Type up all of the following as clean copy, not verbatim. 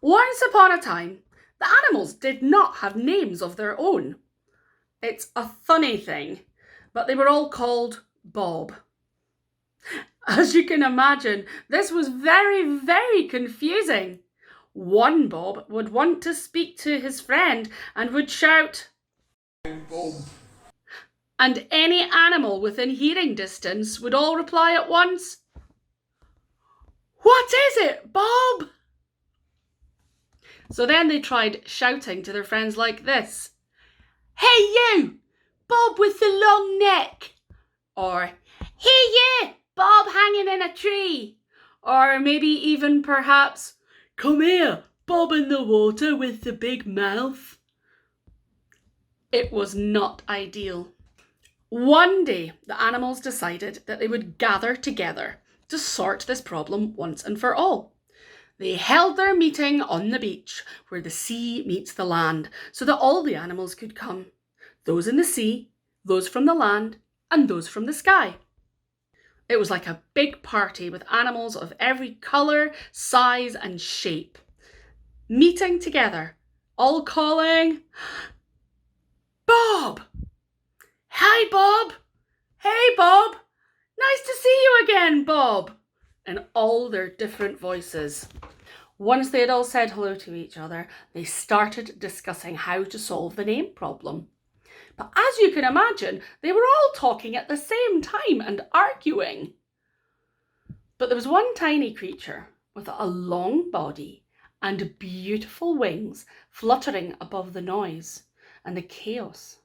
Once upon a time, the animals did not have names of their own. It's a funny thing, but they were all called Bob. As you can imagine, this was very, very confusing. One Bob would want to speak to his friend and would shout, Bob. And any animal within hearing distance would all reply at once, What is it, Bob? So then they tried shouting to their friends like this, Hey you, Bob with the long neck. Or, Hey you, Bob hanging in a tree. Or maybe even perhaps, Come here, Bob in the water with the big mouth. It was not ideal. One day, the animals decided that they would gather together to sort this problem once and for all. They held their meeting on the beach where the sea meets the land so that all the animals could come. Those in the sea, those from the land, and those from the sky. It was like a big party with animals of every colour, size, and shape. Meeting together, all calling, Bob! Hi, Bob! Hey, Bob! Nice to see you again, Bob! In all their different voices. Once they had all said hello to each other, they started discussing how to solve the name problem. But as you can imagine, they were all talking at the same time and arguing. But there was one tiny creature with a long body and beautiful wings fluttering above the noise and the chaos.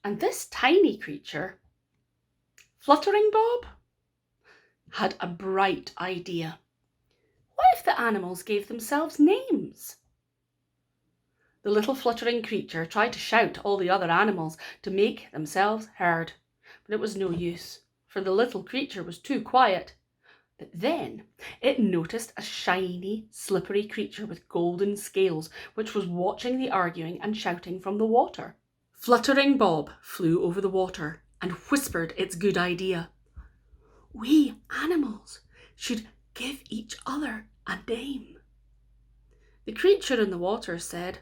And this tiny creature, Fluttering Bob, had a bright idea. What if the animals gave themselves names? The little fluttering creature tried to shout all the other animals to make themselves heard, but it was no use, for the little creature was too quiet. But then it noticed a shiny, slippery creature with golden scales, which was watching the arguing and shouting from the water. Fluttering Bob flew over the water and whispered its good idea. We animals should give each other a name. The creature in the water said,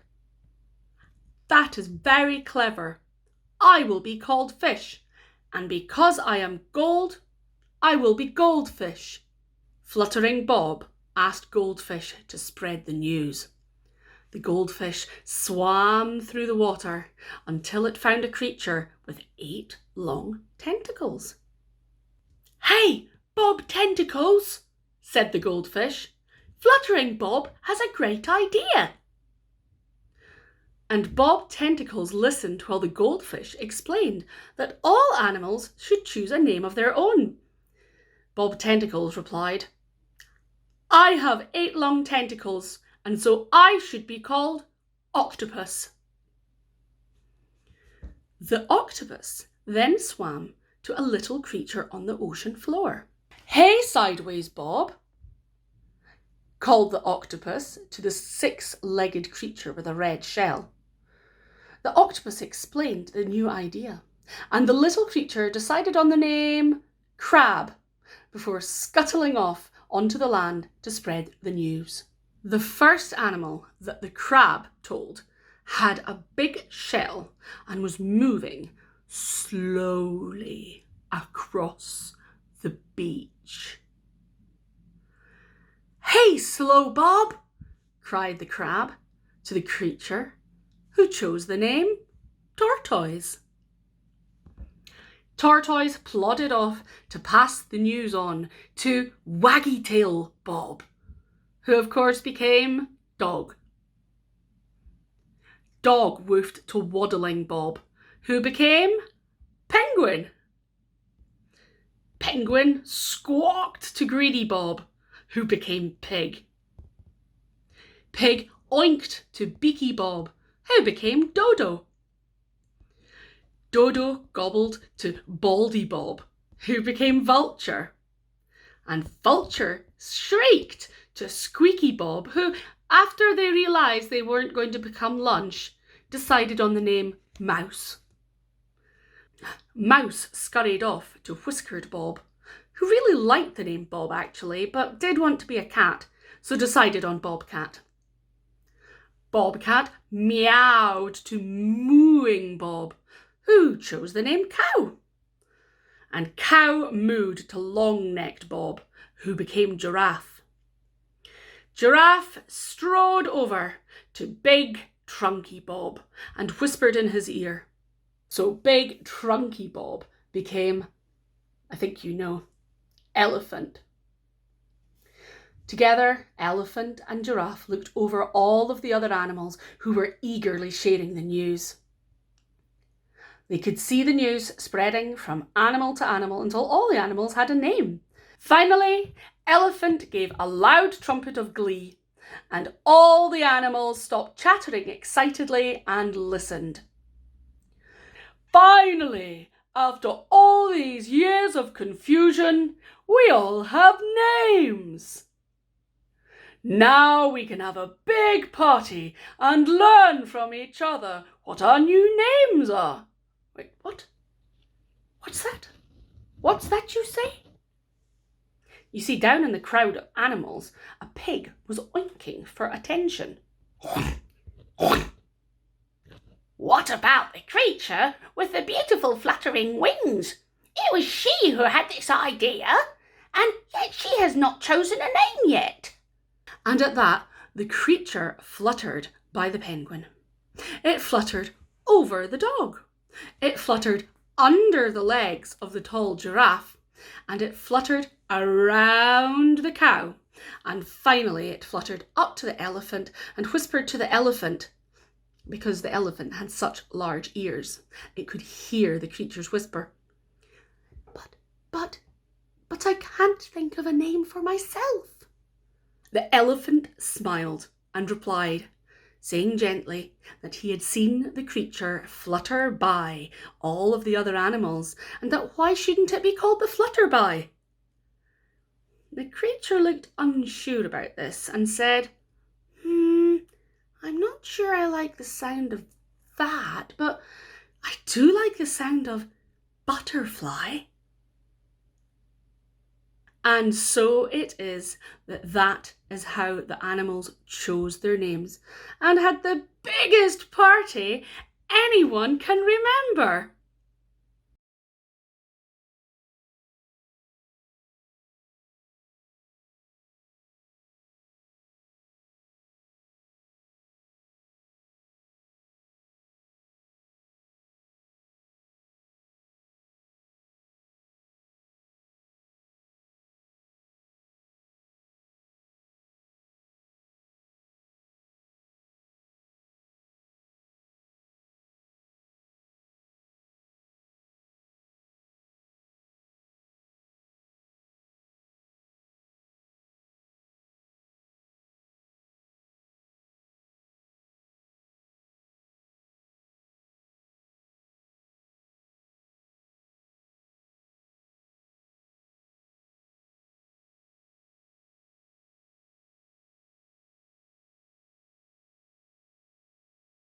That is very clever. I will be called Fish, and because I am gold, I will be Goldfish. Fluttering Bob asked Goldfish to spread the news. The goldfish swam through the water until it found a creature with 8 long tentacles. Hey, Bob Tentacles, said the goldfish. Fluttering Bob has a great idea. And Bob Tentacles listened while the goldfish explained that all animals should choose a name of their own. Bob Tentacles replied, I have 8 long tentacles, and so I should be called Octopus. The octopus then swam to a little creature on the ocean floor. Hey, Sideways Bob, called the octopus to the 6-legged creature with a red shell. The octopus explained the new idea, and the little creature decided on the name Crab before scuttling off onto the land to spread the news. The first animal that the crab told had a big shell and was moving slowly across the beach. Hey, Slow Bob, cried the crab to the creature, who chose the name Tortoise. Tortoise plodded off to pass the news on to Waggy-tail Bob, who of course became Dog. Dog woofed to Waddling Bob, who became Penguin. Penguin squawked to Greedy Bob, who became Pig. Pig oinked to Beaky Bob, who became Dodo. Dodo gobbled to Baldy Bob, who became Vulture. And Vulture shrieked to Squeaky Bob, who, after they realised they weren't going to become lunch, decided on the name Mouse. Mouse scurried off to Whiskered Bob, who really liked the name Bob actually, but did want to be a cat, so decided on Bobcat. Bobcat meowed to mooing Bob, who chose the name Cow. And Cow mooed to long-necked Bob, who became Giraffe. Giraffe strode over to Big Trunky Bob and whispered in his ear. So Big Trunky Bob became, I think you know, Elephant. Together, Elephant and Giraffe looked over all of the other animals who were eagerly sharing the news. They could see the news spreading from animal to animal until all the animals had a name. Finally, Elephant gave a loud trumpet of glee, and all the animals stopped chattering excitedly and listened. Finally, after all these years of confusion, we all have names. Now we can have a big party and learn from each other what our new names are. Wait, what? What's that? What's that you say? You see, down in the crowd of animals, a pig was oinking for attention. What about the creature with the beautiful fluttering wings? It was she who had this idea, and yet she has not chosen a name yet. And at that, the creature fluttered by the penguin. It fluttered over the dog. It fluttered under the legs of the tall giraffe, and it fluttered around the cow. And finally, it fluttered up to the elephant and whispered to the elephant. Because the elephant had such large ears, it could hear the creature's whisper. But I can't think of a name for myself. The elephant smiled and replied, saying gently that he had seen the creature flutter by all of the other animals, and that why shouldn't it be called the Flutterby? The creature looked unsure about this and said, I'm not sure I like the sound of that, but I do like the sound of butterfly. And so it is that is how the animals chose their names and had the biggest party anyone can remember.